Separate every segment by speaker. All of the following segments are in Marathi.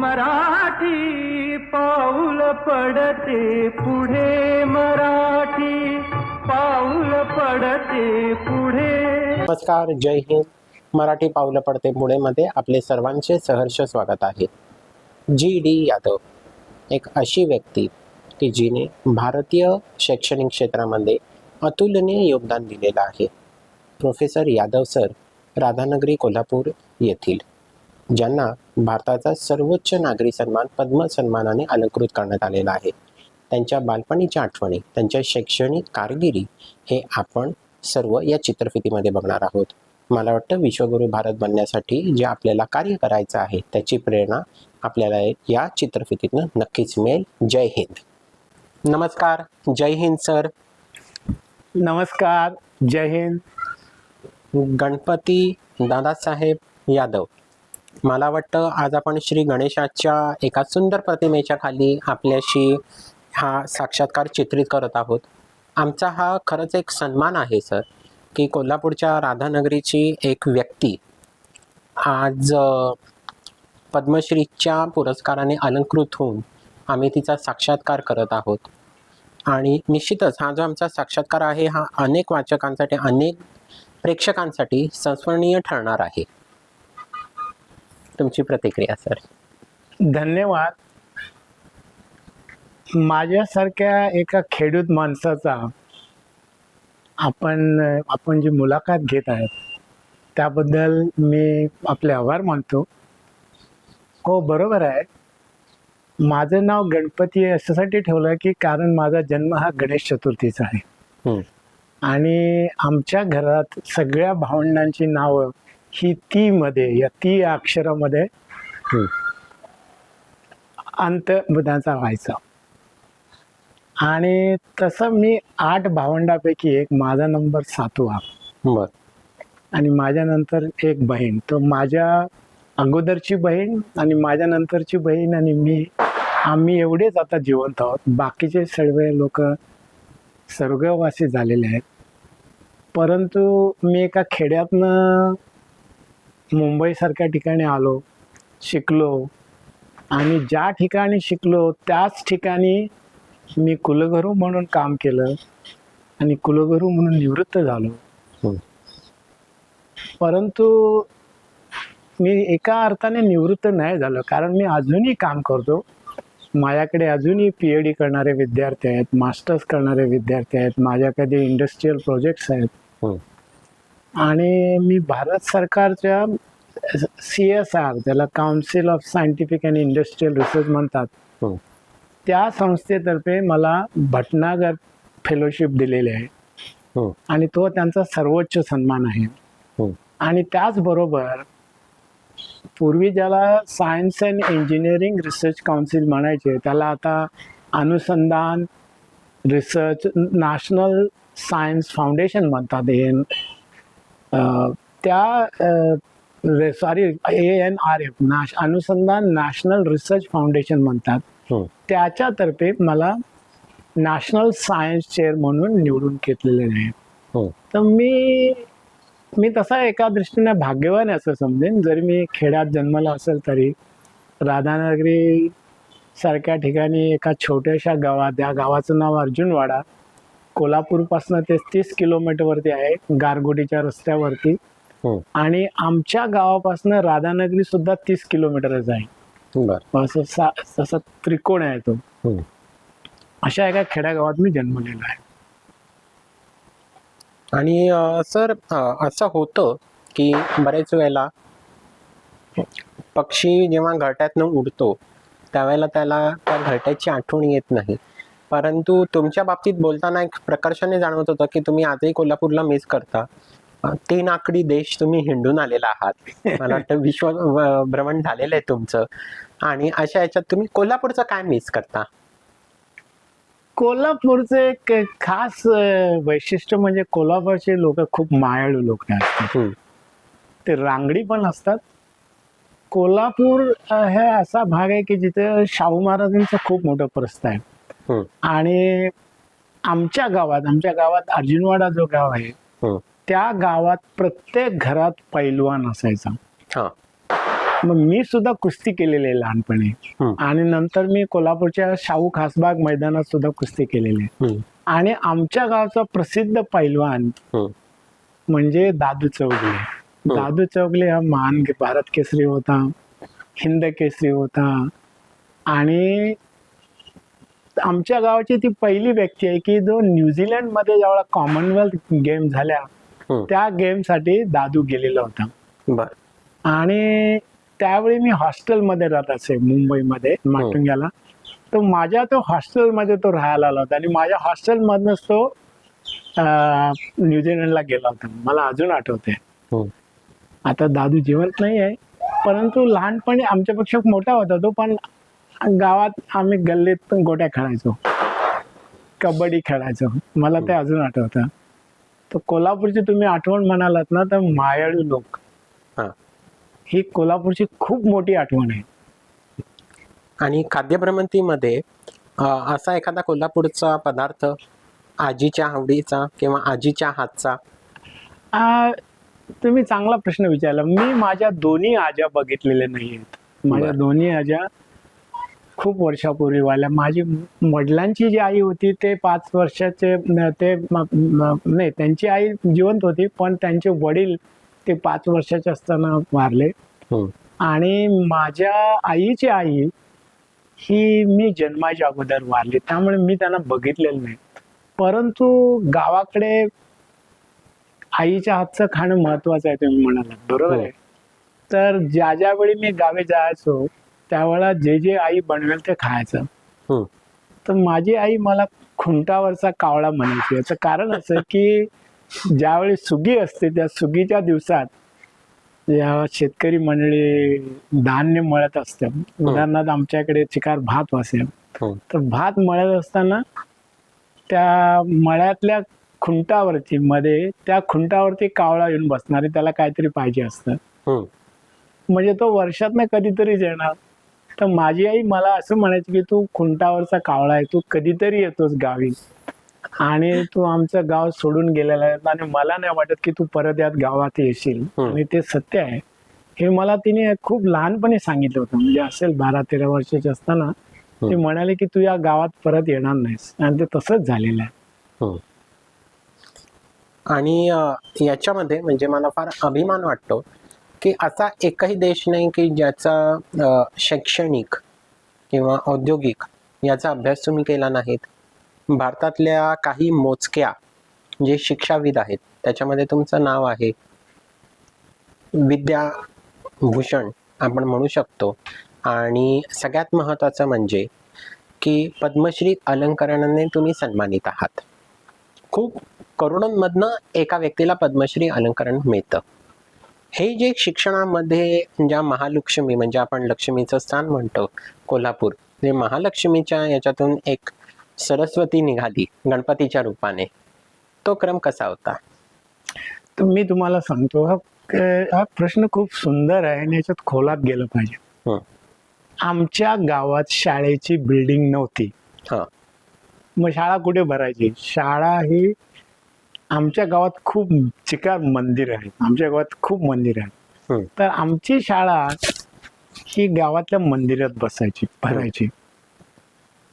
Speaker 1: मराठी पाऊल पडते पुढे, मराठी पाऊल पडते पुढे.
Speaker 2: नमस्कार, जय हिंद. मराठी पाऊलं पडते पुढे मध्ये आपले सर्वांचे सहर्ष स्वागत आहे. जी.डी. यादव एक अशी व्यक्ती की जिने भारतीय शैक्षणिक क्षेत्रामध्ये अतुलनीय योगदान दिलेलं आहे. प्रोफेसर यादव सर राधानगरी कोल्हापूर येथील, ज्यांना भारताचा सर्वोच्च नागरी सन्मान पद्म सन्मानाने अलंकृत करण्यात आलेला आहे. त्यांच्या बालपणीच्या आठवणी, त्यांच्या शैक्षणिक कारगिरी हे आपण सर्व या चित्रफितीमध्ये बघणार आहोत. मला वाटतं विश्वगुरू भारत बनण्यासाठी जे आपल्याला कार्य करायचं आहे त्याची प्रेरणा आपल्याला या चित्रफितीतनं नक्कीच मिळेल. जय हिंद. नमस्कार. जय हिंद सर.
Speaker 3: नमस्कार. जय हिंद.
Speaker 2: गणपती दादासाहेब यादव, मला वाटतं आज आपण श्री गणेशाच्या एका सुंदर प्रतिमेच्या खाली आपल्याशी हा साक्षात्कार चित्रित करत आहोत. आमचा हा खरंच एक सन्मान आहे सर की कोल्हापूरच्या राधानगरीची एक व्यक्ती आज पद्मश्रीच्या पुरस्काराने अलंकृत होऊन आम्ही तिचा साक्षात्कार करत आहोत. आणि निश्चितच हा जो आमचा साक्षात्कार आहे हा अनेक वाचकांसाठी, अनेक प्रेक्षकांसाठी संस्मरणीय ठरणार आहे. तुमची प्रतिक्रिया सर.
Speaker 3: धन्यवाद. माझ्यासारख्या एका खेडूत माणसाचा आपण जी मुलाखत घेत आहेत त्याबद्दल मी आपले आभार मानतो. हो, बरोबर आहे. माझं नाव गणपती याच्यासाठी ठेवलं की कारण माझा जन्म हा गणेश चतुर्थीचा आहे. आणि आमच्या घरात सगळ्या भावंडांची नावं ही ती मध्ये या ती अक्षरामध्ये अंत बुधाचा व्हायचा. आणि तसं मी 8 भावंडापैकी एक, माझा नंबर 7वा.
Speaker 2: बर.
Speaker 3: आणि माझ्यानंतर एक बहीण. तो माझ्या अगोदरची बहीण आणि माझ्या नंतरची बहीण आणि आम्ही एवढेच आता जिवंत आहोत. बाकीचे सर्व लोक स्वर्गवासी झालेले आहेत. परंतु मी एका खेड्यातनं मुंबईसारख्या ठिकाणी आलो, शिकलो. आणि ज्या ठिकाणी शिकलो त्याच ठिकाणी मी कुलगुरू म्हणून काम केलं आणि कुलगुरू म्हणून निवृत्त झालो. परंतु मी एका अर्थाने निवृत्त नाही झालो, कारण मी अजूनही काम करतो. माझ्याकडे अजूनही PhD करणारे विद्यार्थी आहेत, मास्टर्स करणारे विद्यार्थी आहेत, माझ्याकडे इंडस्ट्रीयल प्रोजेक्ट्स आहेत. आणि मी भारत सरकारच्या CSR, त्याला council of scientific and industrial research म्हणतात, त्या संस्थेतर्फे मला भटनागर फेलोशिप दिलेले आहे. आणि तो त्यांचा सर्वोच्च सन्मान आहे. आणि त्याचबरोबर पूर्वी ज्याला science and engineering research council म्हणायचे त्याला आता अनुसंधान रिसर्च नॅशनल सायन्स फाउंडेशन म्हणतात. ANRF अनुसंधान नॅशनल रिसर्च फाउंडेशन म्हणतात. त्याच्यातर्फे मला नॅशनल सायन्स चेअर म्हणून निवडून घेतलेले आहे. तर मी तसा एका दृष्टीने भाग्यवान आहे असं समजेन. जरी मी खेड्यात जन्मला असेल तरी राधानगरी सारख्या ठिकाणी एका छोट्याशा गावात, त्या गावाचं नाव अर्जुनवाडा, कोल्हापूरपासून ते 30 किलोमीटरवरती आहे, गारगोटीच्या रस्त्यावरती. आणि आमच्या गावापासून राधानगरी सुद्धा 30 किलोमीटरच आहे. असं त्रिकोण आहे तो. अशा एका खेड्यागावात मी जन्मलेला आहे.
Speaker 2: आणि सर असं होतं की बरेच वेळेला पक्षी जेव्हा घरट्यातनं उडतो त्यावेळेला त्याला त्या घरट्याची आठवण येत नाही. परंतु तुमच्या बाबतीत बोलताना एक प्रकर्षाने जाणवत होतं की तुम्ही आजही कोल्हापूरला मिस करता. 3 आकडी देश तुम्ही हिंडून आलेला आहात. मला वाटतं विश्व भ्रमण झालेलं आहे तुमचं. आणि अशा याच्यात तुम्ही कोल्हापूरचं काय मिस करता?
Speaker 3: कोल्हापूरचं एक खास वैशिष्ट्य म्हणजे कोल्हापूरचे लोक खूप मायाळू लोक असतात. ते रांगडी पण असतात. कोल्हापूर हे असा भाग आहे की जिथे शाहू महाराजांचं खूप मोठं प्रस्थ आहे. आणि आमच्या गावात अर्जुनवाडा जो गाव आहे त्या गावात प्रत्येक घरात पैलवान असायचा. मग मी सुद्धा कुस्ती केलेली आहे लहानपणी. आणि नंतर मी कोल्हापूरच्या शाहू खासबाग मैदानात सुद्धा कुस्ती केलेली आहे. आणि आमच्या गावचा प्रसिद्ध पैलवान म्हणजे दादू चौगले. दादू चौगले हा महान भारत केसरी होता, हिंद केसरी होता. आणि आमच्या गावाची ती पहिली व्यक्ती आहे की जो न्यूझीलंड मध्ये जेव्हा कॉमनवेल्थ गेम झाल्या त्या गेम साठी दादू गेलेला होता. आणि त्यावेळी मी हॉस्टेलमध्ये राहत असे मुंबईमध्ये माटुंग्याला. तर माझ्या तो हॉस्टेलमध्ये तो राहायला आला होता आणि माझ्या हॉस्टेलमधनच तो न्यूझीलंडला गेला होता. मला अजून आठवते. आता दादू जिवंत नाही आहे, परंतु लहानपणी आमच्यापेक्षा मोठा होता तो. पण गावात आम्ही गल्लीत पण गोट्या खेळायचो, कबड्डी खेळायचो. मला ते अजून आठवतं. तर कोल्हापूरची तुम्ही आठवण म्हणालात ना, तर मायाळू लोक ही कोल्हापूरची खूप मोठी आठवण आहे.
Speaker 2: आणि खाद्यभ्रमंतीमध्ये असा एखादा कोल्हापूरचा पदार्थ आजीच्या आवडीचा किंवा आजीच्या हातचा?
Speaker 3: तुम्ही चांगला प्रश्न विचारला. मी माझ्या दोन्ही आज्या बघितलेल्या नाहीयेत. माझ्या दोन्ही आज्या खूप वर्षापूर्वी वाल्या. माझी वडिलांची जी आई होती ते 5 वर्षाचे ते नाही, त्यांची आई जिवंत होती पण त्यांचे वडील ते 5 वर्षाचे असताना वारले. आणि माझ्या आईची आई ही मी जन्माच्या अगोदर वारली, त्यामुळे मी त्यांना बघितलेलं नाही. परंतु गावाकडे आईच्या हातचं खाणं महत्वाचं आहे, तुम्ही म्हणालात बरोबर आहे. तर ज्या ज्या वेळी मी गावी जायचो त्यावेळेला जे जे आई बनवेल ते खायचं. तर माझी आई मला खुंटावरचा कावळा म्हणायची. याचं कारण असं की ज्यावेळी सुगी असते त्या सुगीच्या दिवसात जेव्हा शेतकरी मंडळी धान्य मळत असते, उदाहरणार्थ आमच्याकडे चिकार भात असेल, तर भात मळत असताना त्या मळ्यातल्या खुंटावरती त्या खुंटावरती कावळा येऊन बसणार, त्याला काहीतरी पाहिजे असतं. म्हणजे तो वर्षातनं कधीतरीच येणार. तर माझी आई मला असं म्हणायची की तू खुंटावरचा कावळा आहे, तू कधीतरी येतोस गावी आणि तू आमचं गाव सोडून गेलेला आहे आणि मला नाही वाटत की तू परत यात गावात येशील. आणि ते सत्य आहे. हे मला तिने खूप लहानपणी सांगितलं होतं. म्हणजे असेल 12-13 वर्षाचे असताना ते म्हणाले की तू या गावात परत येणार नाहीस. आणि ते तसंच झालेलं आहे.
Speaker 2: आणि याच्यामध्ये म्हणजे मला फार अभिमान वाटतो की असा एकही देश नाही की ज्याचा शैक्षणिक किंवा औद्योगिक याचा अभ्यास तुम्ही केला नाहीत. भारतातल्या काही मोजक्या जे शिक्षाविद आहेत त्याच्यामध्ये तुमचं नाव आहे. विद्याभूषण आपण म्हणू शकतो. आणि सगळ्यात महत्त्वाचं म्हणजे की पद्मश्री अलंकरणाने तुम्ही सन्मानित आहात. खूप करोडोंमधनं एका व्यक्तीला पद्मश्री अलंकरण मिळतं. हे जे शिक्षणामध्ये ज्या महालक्ष्मी म्हणजे आपण लक्ष्मीचं स्थान म्हणतो कोल्हापूर, जे महालक्ष्मीच्या याच्यातून एक सरस्वती निघाली गणपतीच्या रूपाने, तो क्रम कसा होता?
Speaker 3: तर मी तुम्हाला सांगतो, हा प्रश्न खूप सुंदर आहे आणि याच्यात खोलात गेलं पाहिजे. आमच्या गावात शाळेची बिल्डिंग नव्हती. मग शाळा कुठे भरायची? शाळा ही आमच्या गावात खूप चिकार मंदिर आहेत. आमच्या गावात खूप मंदिर आहेत. तर आमची शाळा ही गावातल्या मंदिरात भरायची.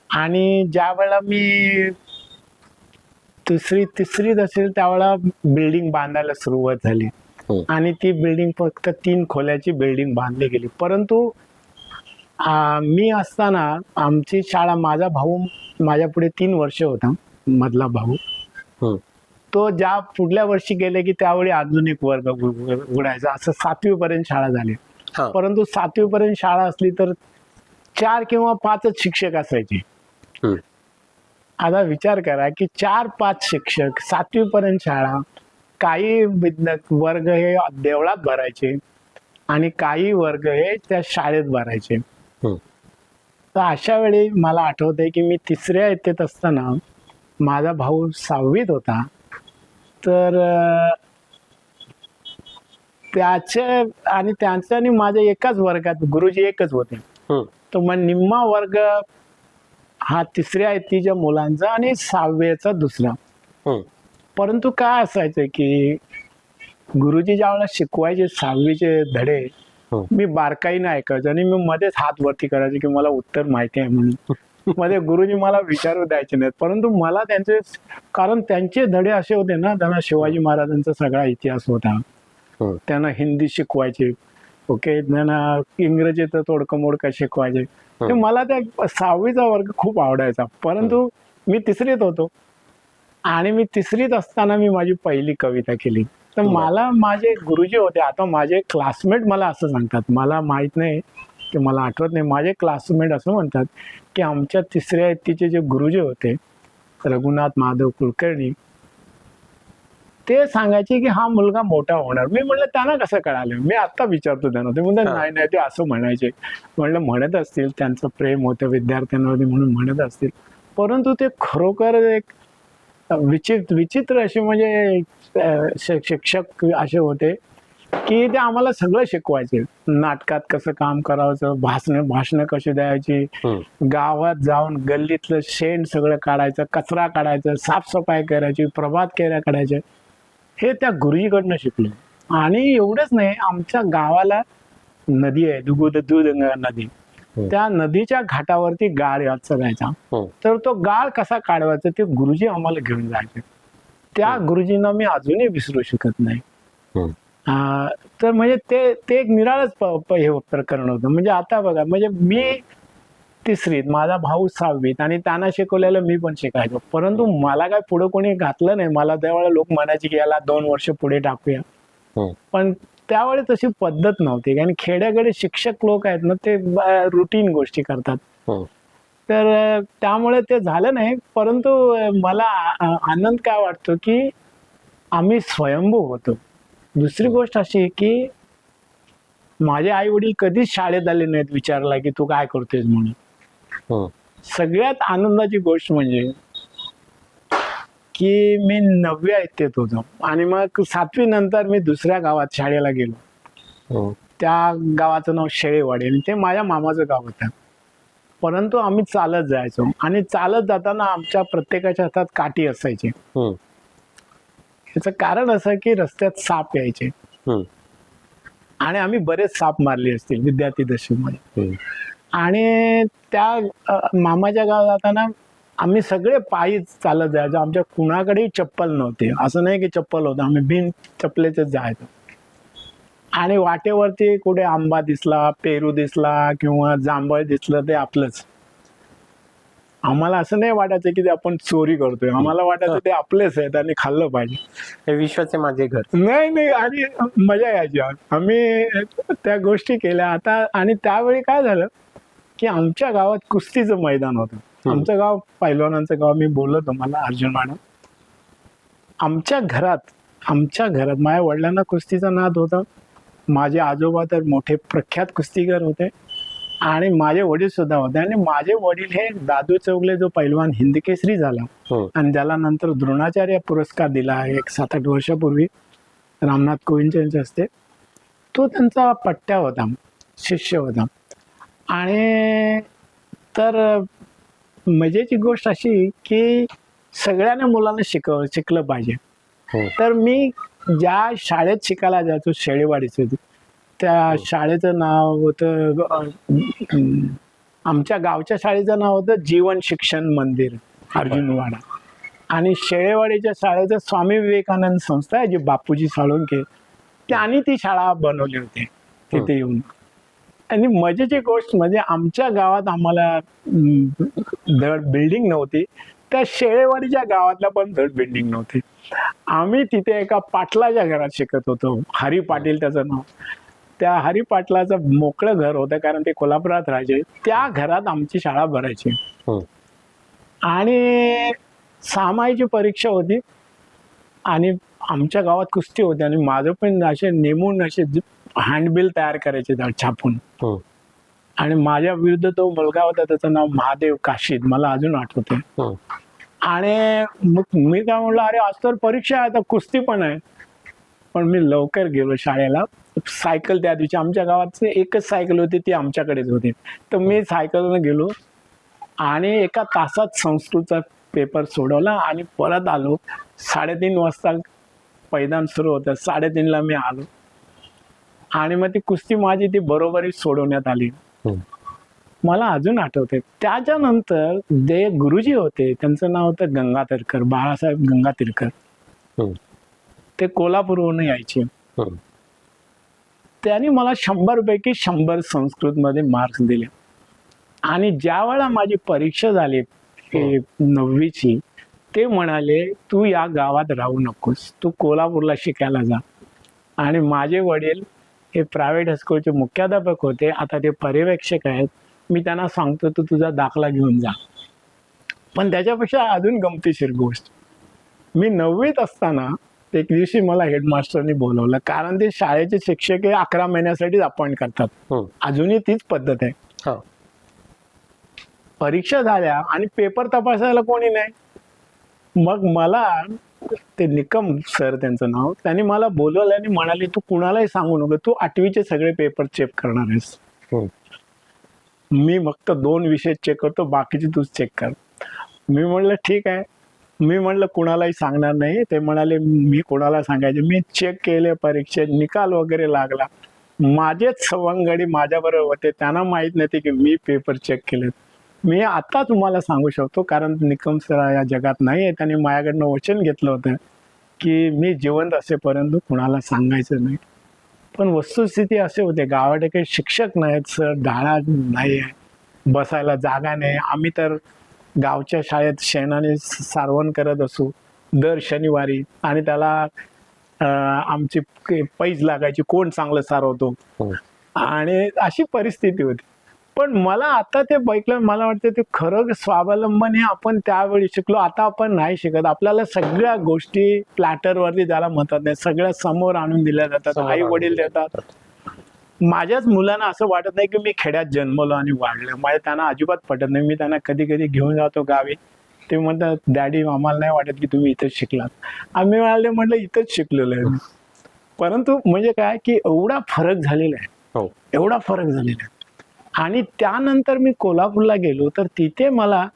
Speaker 3: आणि ज्या वेळेला मी तिसरीत असेल त्यावेळेला बिल्डिंग बांधायला सुरुवात झाली. आणि ती बिल्डिंग फक्त 3 खोल्याची बिल्डिंग बांधली गेली. परंतु मी असताना आमची शाळा, माझा भाऊ माझ्या पुढे 3 वर्ष होता, मधला भाऊ. तो ज्या पुढल्या वर्षी गेले की त्यावेळी अजून एक वर्ग उघडायचा. असं 7वी पर्यंत शाळा झाली. परंतु 7वी पर्यंत शाळा असली तर 4 किंवा 5च शिक्षक असायचे. आता विचार करा की 4-5 शिक्षक, 7वी पर्यंत शाळा. काही वर्ग हे देवळात भरायचे आणि काही वर्ग हे त्या शाळेत भरायचे. तर अशा वेळी मला आठवतंय की मी 3ऱ्या इयत्तेत असताना माझा भाऊ 6वीत होता. तर त्याचं आणि माझ्या एकाच वर्गात, गुरुजी एकच होते. तर मग निम्मा वर्ग हा 3ऱ्या इयत्तेच्या मुलांचा आणि 6वीचा दुसरा. परंतु काय असायचं की गुरुजी ज्यावेळेला शिकवायचे 6वीचे धडे मी बारकाईने ऐकायचो आणि मी मध्येच हात वरती करायचो की मला उत्तर माहिती आहे म्हणून. मध्ये गुरुजी मला विचारू द्यायचे नाहीत, परंतु मला त्यांचे, कारण त्यांचे धडे असे होते ना, त्यांना शिवाजी महाराजांचा सगळा इतिहास होता, त्यांना हिंदी शिकवायचे, ओके, त्यांना इंग्रजीचं तोडकं मोडकं शिकवायचे. ते मला त्या 6वीचा वर्ग खूप आवडायचा. परंतु मी 3रीत होतो आणि मी 3रीत असताना मी माझी पहिली कविता केली. तर मला माझे गुरुजी होते, आता माझे क्लासमेट मला असं सांगतात, मला माहित नाही की मला आठवत नाही, माझे क्लासमेट असं म्हणतात की आमच्या 3ऱ्या इयत्तेचे जे गुरुजी होते रघुनाथ माधव कुलकर्णी, ते सांगायचे की हा मुलगा मोठा होणार. मी म्हणलं त्यांना कसं कळालं, मी आता विचारतो त्यांना. ते म्हणतात नाही नाही, ते असं म्हणायचे. म्हणलं म्हणत असतील, त्यांचं प्रेम होतं विद्यार्थ्यांवरती म्हणून म्हणत असतील, परंतु ते खरोखर एक विचित्र असे म्हणजे शिक्षक असे होते की ते आम्हाला सगळं शिकवायचे. नाटकात कसं काम करायचं, भाषणं कशी द्यायची, गावात जाऊन गल्लीतलं शेण सगळं काढायचं, कचरा काढायचं, साफसफाई करायची, प्रभात फेऱ्या काढायच्या, हे त्या गुरुजीकडनं शिकलो. आणि एवढंच नाही, आमच्या गावाला नदी आहे, दूधगंगा नदी. त्या नदीच्या घाटावरती गाळ चढायचा. तर तो गाळ कसा काढवायचा ते गुरुजी आम्हाला घेऊन जायचे. त्या गुरुजींना मी अजूनही विसरू शकत नाही. तर म्हणजे ते एक निराळच हे प्रकरण होतं. म्हणजे आता बघा, म्हणजे मी 3रीत, माझा भाऊ 6वीत, आणि त्यांना शिकवलेलं मी पण शिकायचो. परंतु मला काय पुढे कोणी घातलं नाही. मला त्यावेळेला लोक म्हणायचे की याला 2 वर्ष पुढे टाकूया, पण त्यावेळेस तशी पद्धत नव्हती. कारण खेड्याकडे शिक्षक लोक आहेत ना, ते रुटीन गोष्टी करतात. तर त्यामुळे ते झालं नाही. परंतु मला आनंद काय वाटतो की आम्ही स्वयंभू होतो. दुसरी गोष्ट अशी की माझे आई वडील कधीच शाळेत आले नाहीत विचारला की तू काय करतोयस म्हणून. सगळ्यात आनंदाची गोष्ट म्हणजे की मी 9व्या इयत्तेत होतो आणि मग 7वी नंतर मी दुसऱ्या गावात शाळेला गेलो. त्या गावाचं नाव शेळेवाडी आणि ते माझ्या मामाचं गाव होतं. परंतु आम्ही चालत जायचो आणि चालत जाताना आमच्या प्रत्येकाच्या हातात काठी असायची. याचं कारण असं की रस्त्यात साप यायचे आणि आम्ही बरेच साप मारले असतील विद्यार्थी दशेमध्ये. आणि त्या मामाच्या गावात जाताना आम्ही सगळे पायी चालत जायचो. आमच्या कुणाकडेही चप्पल नव्हते, असं नाही की चप्पल होतं, आम्ही बिन चप्पलेचेच जायचो. आणि वाटेवरती कुठे आंबा दिसला, पेरू दिसला किंवा जांभळ दिसलं ते आपलंच. आम्हाला असं नाही वाटायचं की ते आपण चोरी करतोय, आम्हाला वाटायचं ते आपलेच आहेत आणि खाल्लं पाहिजे.
Speaker 2: हे विश्वाचे माझे घर.
Speaker 3: नाही, आणि मजा यायची. आम्ही त्या गोष्टी केल्या. आता आणि त्यावेळी काय झालं की आमच्या गावात कुस्तीचं मैदान होतं. आमचं गाव पैलवानांचं गाव, मी बोललो मला अर्जुन मॅडम. आमच्या घरात माझ्या वडिलांना कुस्तीचा नाद होता. माझे आजोबा तर मोठे प्रख्यात कुस्तीगर होते आणि माझे वडील सुद्धा होते. आणि माझे वडील हे दादू चौगले जो पैलवान हिंदकेसरी झाला आणि ज्याला नंतर द्रोणाचार्य पुरस्कार दिला एक 7-8 वर्षापूर्वी रामनाथ कोविंद यांच्या हस्ते, तो त्यांचा पट्ट्या होता, शिष्य होता. आणि तर मजेची गोष्ट अशी की सगळ्यांना मुलांना शिकलं पाहिजे. तर मी ज्या शाळेत शिकायला जायचो, शेळेवाडीचं, त्या शाळेचं नाव होतं, आमच्या गावच्या शाळेचं नाव होतं जीवन शिक्षण मंदिर अर्जुनवाडा. आणि शेळेवाडीच्या शाळेचं स्वामी विवेकानंद संस्था आहे जी बापूजी साळुंखे, त्यांनी ती शाळा बनवली होती तिथे येऊन. आणि मजेची गोष्ट म्हणजे आमच्या गावात आम्हाला धड बिल्डिंग नव्हती, त्या शेळेवाडीच्या गावातला पण धड बिल्डिंग नव्हती. आम्ही तिथे एका पाटलाच्या घरात शिकत होतो, हरी पाटील त्याचं नाव. त्या हरी पाटलाचं मोकळं घर होतं कारण ते कोल्हापुरात राहायचे. त्या घरात आमची शाळा भरायची. आणि 6 माहीची परीक्षा होती आणि आमच्या गावात कुस्ती होती आणि माझं पण असे नेमून असे हँडबिल तयार करायचे छापून. आणि माझ्या विरुद्ध तो मुलगा होता, त्याचं नाव महादेव काशीद, मला अजून आठवतंय. आणि मग मी काय म्हणलं, अरे आज तर परीक्षा आहे, आता कुस्ती पण आहे. पण मी लवकर गेलो शाळेला. सायकल त्या दिवशी आमच्या गावात एकच सायकल होती, ती आमच्याकडेच होती. तर मी सायकलनं गेलो आणि एका तासात संस्कृतचा पेपर सोडवला आणि परत आलो. 3:30 वाजता पैदान सुरू होतं, 3:30ला मी आलो. आणि मग ती कुस्ती माझी ती बरोबरी सोडवण्यात आली. मला अजून आठवते त्याच्यानंतर जे गुरुजी होते त्यांचं नाव होतं गंगातीरकर, बाळासाहेब गंगातीरकर. ते कोल्हापूरवरून यायचे. त्यांनी मला 100 पैकी 100 संस्कृत मध्ये मार्क्स दिले. आणि ज्या वेळा माझी परीक्षा झाली 9वीची, ते म्हणाले तू या गावात राहू नकोस, तू कोल्हापूरला शिकायला जा. आणि माझे वडील हे प्रायव्हेट हायस्कूलचे मुख्याध्यापक होते, आता ते पर्यवेक्षक आहेत. मी त्यांना सांगतो तू तुझा दाखला घेऊन जा. पण त्याच्यापेक्षा अजून गमतीशीर गोष्ट, मी 9वीत असताना एक दिवशी मला हेडमास्टरनी बोलवलं, कारण ते शाळेचे शिक्षक हे 11 महिन्यासाठीच अपॉइंट करतात. अजूनही तीच पद्धत आहे. परीक्षा झाल्या आणि पेपर तपासायला कोणी नाही. मग मला ते निकम सर त्यांचं नाव, त्यांनी मला बोलवलं आणि म्हणाले तू कुणालाही सांगू नको, तू 8वीचे सगळे पेपर चेक करणार आहेस. मी फक्त 2 विषय चेक करतो, बाकीचे तूच चेक कर. मी म्हणलं ठीक आहे. मी म्हणलं कुणालाही सांगणार नाही. ते म्हणाले मी कोणाला सांगायचे. मी चेक केले, परीक्षेत निकाल वगैरे लागला. माझेच सवंगडी माझ्याबरोबर होते, त्यांना माहीत नव्हते की मी पेपर चेक केलेत. मी आता तुम्हाला सांगू शकतो, कारण निकम सर या जगात नाही आहे. त्यांनी माझ्याकडनं वचन घेतलं होतं की मी जिवंत असेपर्यंत कुणाला सांगायचं नाही. पण वस्तुस्थिती असे होते, गावाकडे काही शिक्षक नाहीत सर, डाळा नाही आहे, बसायला जागा नाही. आम्ही तर गावच्या शाळेत शेणाने सारवण करत असू दर शनिवारी, आणि त्याला आमची पैज लागायची, कोण चांगलं सारवतो. आणि अशी परिस्थिती होती. पण मला आता ते बघितलं, मला वाटतं ते खरं स्वावलंबन हे आपण त्यावेळी शिकलो, आता आपण नाही शिकत. आपल्याला सगळ्या गोष्टी प्लॅटरवरती त्याला म्हणतात नाही, सगळ्या समोर आणून दिल्या जातात, आई वडील देतात. माझ्याच मुलांना असं वाटत नाही की मी खेड्यात जन्मलो आणि वाढलो. माझ्या त्यांना अजिबात पटत नाही. मी त्यांना कधी कधी घेऊन जातो गावी, ते म्हणतात डॅडी आम्हाला नाही वाटत की तुम्ही इथंच शिकलात. आम्ही म्हटलं इथंच शिकलेलो आहे. परंतु म्हणजे काय की एवढा फरक झालेला आहे, एवढा फरक झालेला आहे. आणि त्यानंतर मी कोल्हापूरला गेलो, तर तिथे मला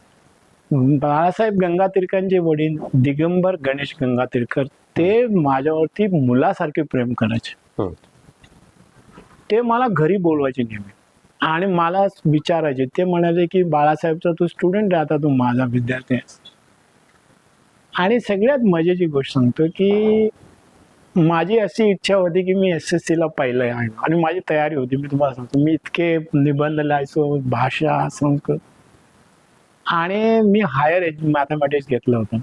Speaker 3: बाळासाहेब गंगातीरकरांचे वडील दिगंबर गणेश गंगातीरकर, ते माझ्यावरती मुलासारखे प्रेम करायचे. ते मला घरी बोलवायचे नेहमी आणि मला विचारायचे. ते म्हणाले की बाळासाहेबचा तू स्टुडंट आहे, आता तू माझा विद्यार्थी आहेस. आणि सगळ्यात मजेची गोष्ट सांगतो की माझी अशी इच्छा होती की मी SSC ला पहिलं आहे आणि माझी तयारी होती. मी तुम्हाला सांगतो, मी इतके निबंध लिहायचो, भाषा, संस्कृत, आणि मी हायर मॅथमॅटिक्स घेतलं होतं.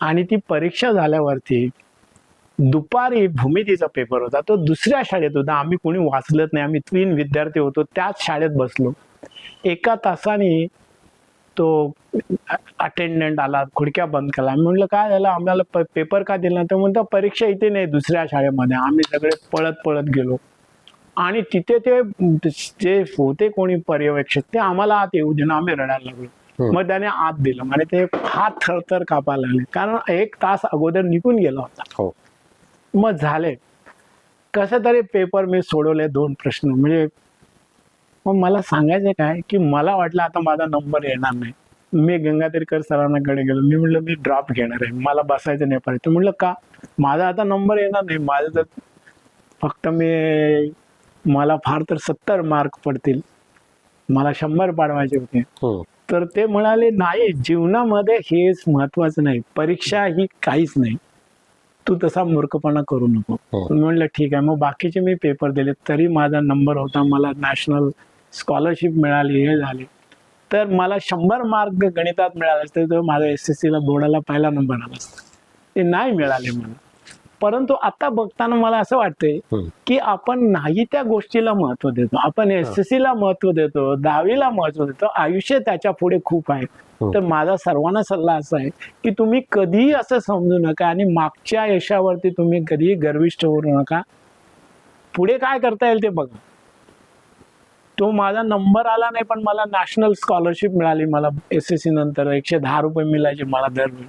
Speaker 3: आणि ती परीक्षा झाल्यावरती दुपारी भूमितीचा पेपर होता, तो दुसऱ्या शाळेत होता. आम्ही कोणी वाचलत नाही, आम्ही 3 विद्यार्थी होतो, त्याच शाळेत बसलो. 1 तासाने तो अटेंडंट आला, खुडक्या बंद केला. मी म्हटलं काय झालं, आम्हाला पेपर का दिला? तर म्हणतो परीक्षा इथे नाही, दुसऱ्या शाळेमध्ये. आम्ही सगळे पळत पळत गेलो आणि तिथे ते जे होते कोणी पर्यवेक्षक, ते आम्हाला आत येऊ देणं, आम्ही रडायला लागलो. मग त्याने आत दिलं आणि ते हात थरथर कापायला लागले, कारण 1 तास अगोदर निघून गेला होता. मग झाले कसं तरी पेपर मी सोडवले, 2 प्रश्न. म्हणजे मग मला सांगायचं काय की मला वाटलं आता माझा नंबर येणार नाही. मी गंगातीरकर सरांकडे गेलो. मी म्हटलं मी ड्रॉप घेणार आहे, मला बसायचं नाही पाहिजे. म्हटलं का? माझा आता नंबर येणार नाही, माझं तर फक्त मला फार तर 70 मार्क पडतील, मला 100 पाडवायचे होते. तर ते म्हणाले नाही, जीवनामध्ये हेच महत्वाचं नाही, परीक्षा ही काहीच नाही, तू तसा मूर्खपणा करू नको. म्हणलं ठीक आहे. मग बाकीचे मी पेपर दिले, तरी माझा नंबर होता, मला नॅशनल स्कॉलरशिप मिळाली, हे झाले. तर मला 100 मार्क गणितात मिळाले असते तर माझा SSC ला बोर्डाला पहिला नंबर आला असता. ते नाही मिळाले मला. परंतु आता बघताना मला असं वाटतंय की आपण नाही त्या गोष्टीला महत्व देतो. आपण SSC ला महत्व देतो, 10वीला महत्व देतो, आयुष्य त्याच्या पुढे खूप आहे. तर माझा सर्वांना सल्ला असा आहे की तुम्ही कधीही असं समजू नका आणि मागच्या यशावरती तुम्ही कधीही गर्विष्ठ होऊ नका. पुढे काय करता येईल ते बघा. तो माझा नंबर आला नाही, पण मला नॅशनल स्कॉलरशिप मिळाली. मला SSC नंतर 110 रुपये मिळायचे मला दरवेळी.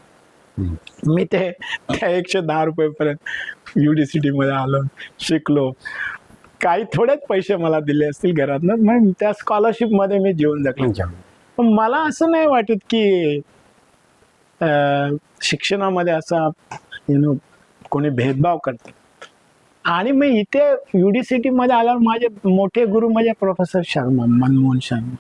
Speaker 3: मी त्या 110 रुपयेपर्यंत UDCT मध्ये आलो, शिकलो. काही थोडेच पैसे मला दिले असतील घरातनं, मग त्या स्कॉलरशिप मध्ये मी जीवन जगलो. पण मला असं नाही वाटत की शिक्षणामध्ये असा कोणी भेदभाव करतात. आणि मी इथे UDCT मध्ये आल्यावर माझे मोठे गुरु म्हणजे प्रोफेसर शर्मा, मनमोहन शर्मा,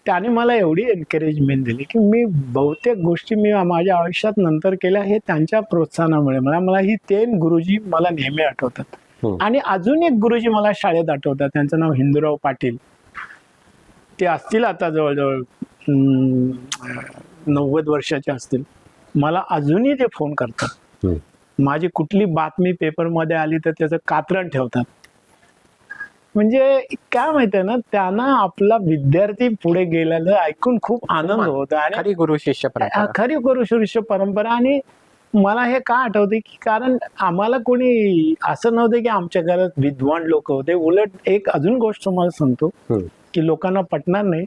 Speaker 3: त्याने मला एवढी एनकरेजमेंट दिली की मी बहुतेक गोष्टी मी माझ्या आयुष्यात नंतर केल्या हे त्यांच्या प्रोत्साहनामुळे. मला ही 3 गुरुजी मला नेहमी आठवतात. आणि अजून एक गुरुजी मला शाळेत आठवतात, त्यांचं नाव हिंदूराव पाटील. ते असतील आता जवळजवळ 90 वर्षाचे असतील. मला अजूनही ते फोन करतात. माझी कुठली बातमी पेपरमध्ये आली तर त्याचं कात्रण ठेवतात. म्हणजे काय माहितीये ना, त्यांना आपला विद्यार्थी पुढे गेलेलं ऐकून खूप आनंद होता. आणि
Speaker 2: खरी गुरु शिष्य परंपरा.
Speaker 3: खरी गुरु शिष्य परंपरा. आणि मला हे का आठवते की कारण आम्हाला कोणी असं नव्हतं की आमच्या घरात विद्वान लोक होते. उलट एक अजून गोष्ट तुम्हाला सांगतो की लोकांना पटणार नाही.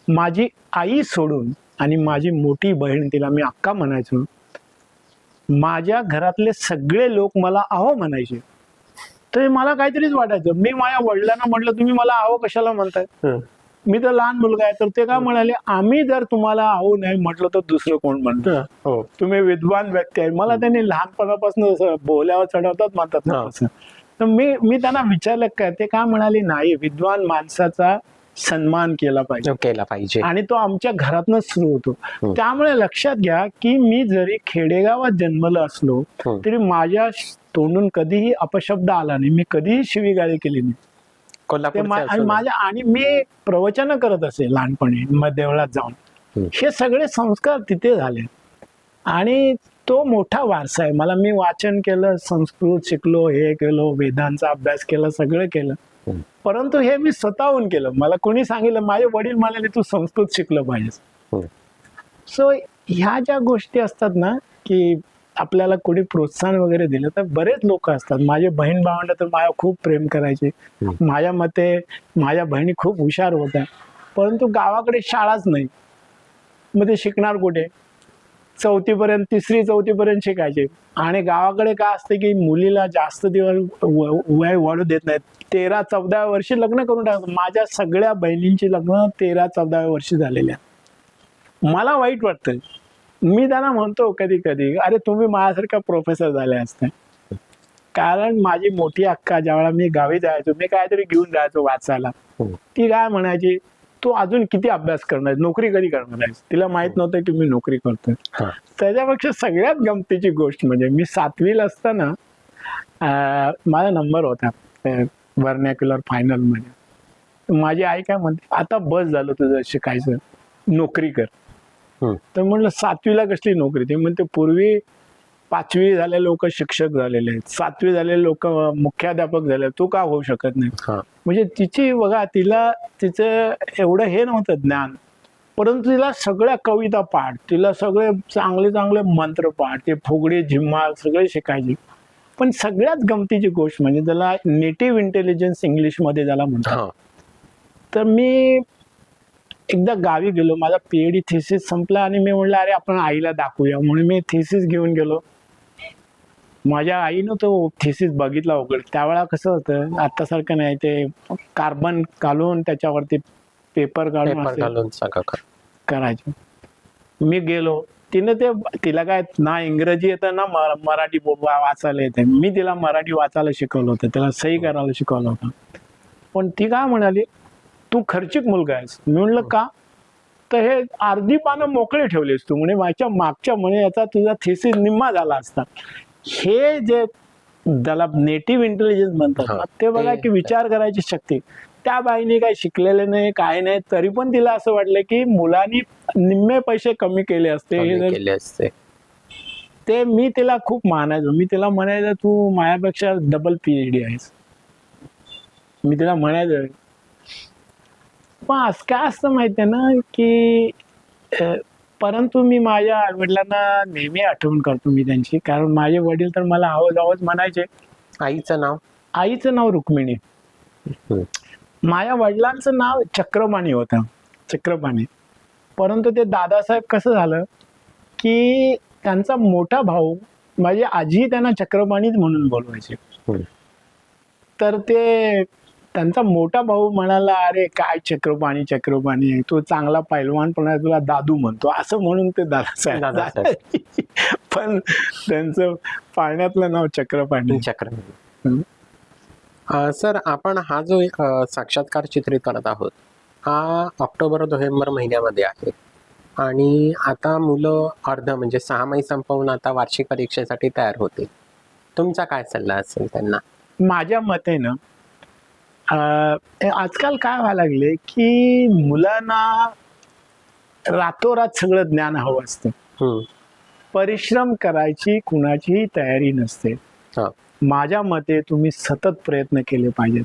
Speaker 3: माझी आई सोडून आणि माझी मोठी बहीण, तिला मी अक्का म्हणायचो, माझ्या घरातले सगळे लोक मला आहो म्हणायचे. तर मला काहीतरीच वाटायचं. मी माझ्या वडिलांना म्हटलं तुम्ही मला आहो कशाला म्हणताय, मी तर लहान मुलगा आहे. तर ते काय म्हणाले, आम्ही जर तुम्हाला आहो नाही म्हटलं तर दुसरं कोण म्हणतं, तुम्ही विद्वान व्यक्ती आहे. मला त्यांनी लहानपणापासून बोल्यावर चढवतात म्हणतात ना तसं. तर मी त्यांना विचारलं काय, ते काय म्हणाले, नाही, विद्वान माणसाचा सन्मान केला पाहिजे आणि तो आमच्या घरातनच सुरू होतो. त्यामुळे लक्षात घ्या की मी जरी खेडेगावात जन्मलो असलो तरी माझ्या तोंडून कधीही अपशब्द आला नाही, मी कधीही शिवीगाळी केली नाही. आणि मी प्रवचन करत असे लहानपणी देवळात जाऊन. हे सगळे संस्कार तिथे झाले आणि तो मोठा वारसा आहे मला. मी वाचन केलं, संस्कृत शिकलो, हे केलो, वेदांचा अभ्यास केला, सगळं केलं. परंतु हे मी स्वतःहून केलं. मला कोणी सांगितलं, माझे वडील म्हणाले तू संस्कृत शिकलं पाहिजे. सो ह्या ज्या गोष्टी असतात ना की आपल्याला कोणी प्रोत्साहन वगैरे दिलं तर बरेच लोक असतात. माझे बहीण भावंड तर माझ्या खूप प्रेम करायचे. माझ्या मते माझ्या बहिणी खूप हुशार होत्या, परंतु गावाकडे शाळाच नाही. मग ते शिकणार कुठे? 3री 4थी पर्यंत शिकायचे. आणि गावाकडे काय असते की मुलीला जास्त दिवस वय वाढू देत नाहीत. 13-14 वर्षी लग्न करून टाकतात. माझ्या सगळ्या बहिणींची लग्न 13-14 वर्षी झालेल्या. मला वाईट वाटतं. मी त्यांना म्हणतो कधी कधी, अरे तुम्ही माझ्यासारखा प्रोफेसर झाले असते. कारण माझी मोठी अक्का ज्यावेळेला मी गावी जायचो, मी काहीतरी घेऊन जायचो वाचायला, ती काय म्हणायची, तू अजून किती अभ्यास करणार, नोकरी कधी करणार आहेस. तिला माहित नव्हतं की मी नोकरी करतोय. त्याच्यापेक्षा सगळ्यात गमतीची गोष्ट म्हणजे मी 7वीला असताना माझा नंबर होता व्हर्नॅक्युलर फायनल मध्ये. माझी आई काय म्हणते, आता बस झालं तुझं शिकायचं, नोकरी कर. तर म्हटलं 7वीला कसली नोकरी? ते म्हणते पूर्वी 5वी झालेले लोक शिक्षक झालेले आहेत, 7वी झालेले लोक मुख्याध्यापक झाले, तू का होऊ शकत नाही? म्हणजे तिची बघा, तिचं एवढं हे नव्हतं ज्ञान, परंतु तिला सगळ्या कविता पाठ, तिला सगळे चांगले चांगले मंत्र पाठ, ते फुगडी झिम्मा सगळे शिकायचे. पण सगळ्यात गमतीची गोष्ट म्हणजे त्याला नेटिव्ह इंटेलिजन्स इंग्लिश मध्ये त्याला म्हणतात. तर मी एकदा गावी गेलो, माझा PhD थिसिस संपला आणि मी म्हणलं अरे आपण आईला दाखवूया, म्हणून मी थिसिस घेऊन गेलो. माझ्या आईनं तो थिसिस बघितला वगैरे. त्यावेळा कसं होतं, आता सारखं नाही, ते कार्बन घालून त्याच्यावरती पेपर घालून करायचं. मी गेलो, तिला काय ना इंग्रजी येतं ना मराठी वाचायला येते. मी तिला मराठी वाचायला शिकवलं होतं, त्याला सही करायला शिकवलं होतं. पण ती काय म्हणाली, तू खर्चिक मुलगा आहेस. मी म्हणलं का? तर हे अर्धी पानं मोकळे ठेवलेस तू, म्हणे माझ्या मागच्या म्हणे याचा तुझा थिसिस निम्मा झाला असता. हे जे त्याला नेटिव्ह इंटेलिजन्स म्हणतात ना, ते बघा की विचार करायची शक्ती. त्या बाईने काही शिकलेले नाही, काय नाही, तरी पण तिला असं वाटलं की मुलांनी निम्मे पैसे कमी केले असते. ते मी तिला खूप मानायचो. मी तिला म्हणायचं तू माझ्यापेक्षा डबल PhD आहेस, मी तिला म्हणायचं. पण आज काय असतं माहितीये ना की परंतु मी माझ्या वडिलांना नेहमी आठवण करतो मी त्यांची, कारण माझे वडील तर मला आवाज म्हणायचे. आईचं नाव रुक्मिणी, माझ्या वडिलांचं नाव चक्रपाणी होतं, चक्रपाणी. परंतु ते दादासाहेब कसं झालं की त्यांचा मोठा भाऊ, माझी आजी त्यांना चक्रपाणीच म्हणून बोलवायचे. तर ते त्यांचा मोठा भाऊ म्हणाला, अरे काय चक्रपाणी, तू चांगला पैलवान पण आहे, तुला दादू म्हणतो, असं म्हणून ते दादासाहेब. पण त्यांचं पाळण्यातलं नाव चक्रपाणी.
Speaker 2: सर, आपण हा जो साक्षात्कार चित्रित करत आहोत हा ऑक्टोबर-नोव्हेंबर महिन्यामध्ये आहे आणि आता मुलं म्हणजे 6 संपवून आता वार्षिक परीक्षेसाठी तयार होतील. तुमचा काय सल्ला असेल त्यांना?
Speaker 3: माझ्या मते ना आजकाल काय व्हायला लागले की मुलांना रातोरात सगळं ज्ञान हवं असतं.
Speaker 2: हम्म.
Speaker 3: परिश्रम करायची कुणाचीही तयारी नसते.
Speaker 2: हा.
Speaker 3: माझ्या मते तुम्ही सतत प्रयत्न केले पाहिजेत.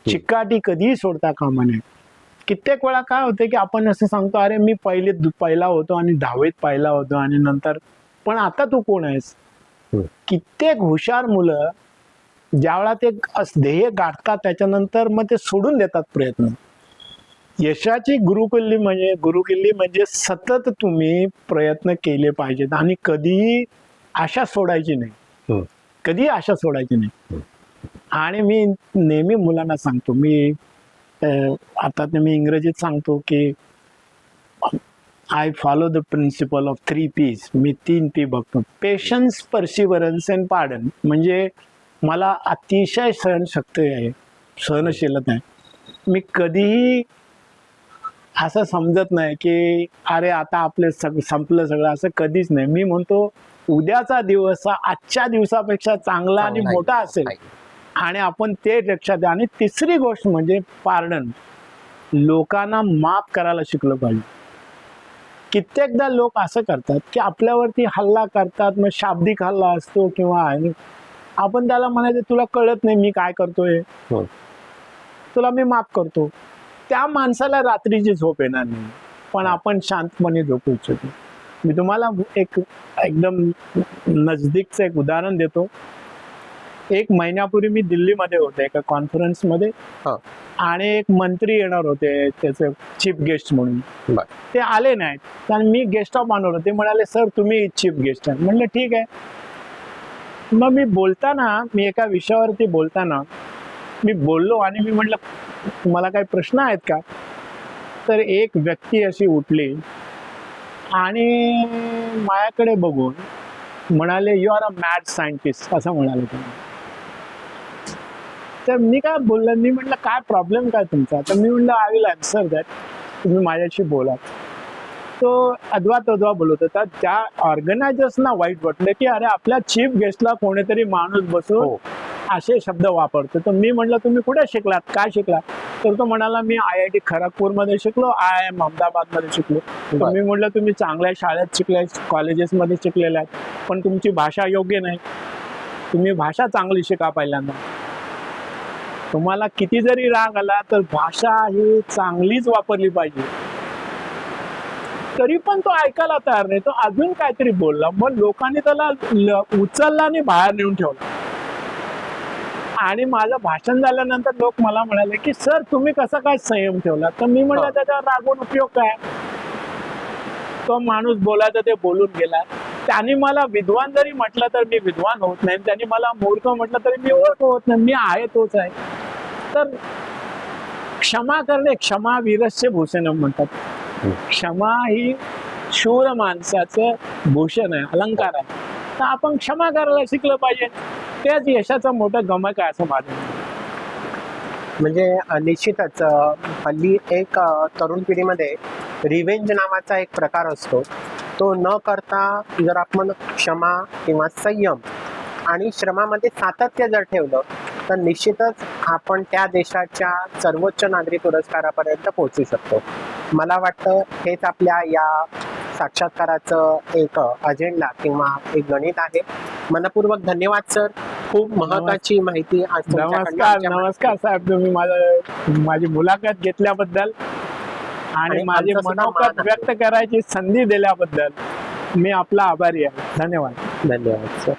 Speaker 3: चिकाटी कधीही सोडता कामा नये. कित्येक वेळा काय होते की आपण असं सांगतो, अरे मी पहिला होतो आणि 10वीत पहिला होतो आणि नंतर, पण आता तू कोण आहेस? कित्येक हुशार मुलं ज्यावेळा ते ध्येय गाठतात त्याच्यानंतर मग ते सोडून देतात प्रयत्न. यशाची गुरुकिल्ली म्हणजे सतत तुम्ही प्रयत्न केले पाहिजेत आणि कधीही आशा सोडायची नाही. कधीही आशा सोडायची नाही. आणि मी नेहमी मुलांना सांगतो, आता मी इंग्रजीत सांगतो की I follow the principle of 3 P's. मी 3 P बघतो. Patience, perseverance and pardon. म्हणजे मला अतिशय सहनशीलता आहे. मी कधीही असं समजत नाही की अरे आता आपले संपलं सगळं, असं कधीच नाही. मी म्हणतो उद्याचा दिवस हा आजच्या दिवसापेक्षा चांगला आणि मोठा असेल आणि आपण ते लक्षात द्या. आणि तिसरी गोष्ट म्हणजे पार्डन. लोकांना माफ करायला शिकलं पाहिजे. कित्येकदा लोक असं करतात की आपल्यावरती हल्ला करतात, मग शाब्दिक हल्ला असतो किंवा आपण त्याला म्हणायचं तुला कळत नाही मी काय करतोय, तुला मी माफ करतो. त्या माणसाला रात्रीची झोप येणार नाही, पण आपण शांतपणे झोपू इच्छितो. मी तुम्हाला एकदम नजदीकचं एक उदाहरण देतो. 1 महिन्यापूर्वी मी दिल्लीमध्ये होते एका कॉन्फरन्समध्ये आणि एक मंत्री येणार होते त्याचे चीफ गेस्ट म्हणून. ते आले नाहीत आणि मी गेस्ट ऑफ ऑनर होते. म्हणाले सर तुम्ही चीफ गेस्ट आहे. म्हणलं ठीक आहे. मग मी एका विषयावरती बोलताना मी बोललो आणि मी म्हटलं मला काही प्रश्न आहेत का? तर एक व्यक्ती अशी उठली आणि माझ्याकडे बघून म्हणाले you are a mad scientist, असं म्हणाले तुम्ही. तर मी काय बोललो, मी म्हटलं काय प्रॉब्लेम काय तुमचा? तर मी म्हटलं आय विल आन्सर दॅट, तुम्ही माझ्याशी बोला. तो अद्वा बोलत होता. त्या ऑर्गनायझर्सना वाईट वाटलं की अरे आपल्या चीफ गेस्टला कोणीतरी माणूस बसून असे शब्द वापरतो. तर मी म्हटलं तुम्ही कुठे शिकलात, काय शिकलात? तर तो म्हणाला मी IIT खरगपूरमध्ये शिकलो, IIM अहमदाबादमध्ये शिकलो. तर मी म्हटलं तुम्ही चांगल्या शाळेत शिकले, कॉलेजेसमध्ये शिकलेले आहेत, पण तुमची भाषा योग्य नाही. तुम्ही भाषा चांगली शिका पहिल्यांदा. तुम्हाला किती जरी राग आला तर भाषा ही चांगलीच वापरली पाहिजे. तरी पण तो ऐकायला तयार नाही. तो अजून काहीतरी बोलला. मग लोकांनी त्याला उचलला आणि बाहेर नेऊन ठेवला. आणि माझं भाषण झाल्यानंतर लोक मला म्हणाले की सर तुम्ही कसा काय संयम ठेवला? तर मी म्हटलं त्याच्यावर रागवून उपयोग काय? तो माणूस बोलायचा ते बोलून गेला. त्यांनी मला विद्वान जरी म्हटलं तर मी विद्वान होत नाही, त्यांनी मला मूर्ख म्हटलं तरी मी ओळख होत नाही. मी आहे तोच आहे. तर क्षमा करणे, क्षमा वीरस्य भूषणम म्हणतात. क्षमा ही शूर माणसाचं भूषण आहे, अलंकार आहे. तर आपण क्षमा करायला शिकलं पाहिजे. तेच यशाचं मोठं गमक आहे असं माझं.
Speaker 2: म्हणजे निश्चितच हल्ली एक तरुण पिढीमध्ये रिव्हेंज नावाचा एक प्रकार असतो. तो न करता जर आपण क्षमा किंवा संयम आणि श्रमामध्ये सातत्य जर ठेवलं तर निश्चितच आपण त्या देशाच्या सर्वोच्च नागरी पुरस्कारापर्यंत पोहोचू शकतो. मला वाटतं हेच आपल्या या साक्षात्काराचं एक अजेंडा किंवा एक गणित आहे. मनपूर्वक धन्यवाद सर. खूप महत्वाची माहिती आज
Speaker 3: नमस्कार साहेब, तुम्ही माझी मुलाखत घेतल्याबद्दल आणि माझे मनोगत व्यक्त करायची संधी दिल्याबद्दल मी आपला आभारी आहे. धन्यवाद.
Speaker 2: धन्यवाद सर.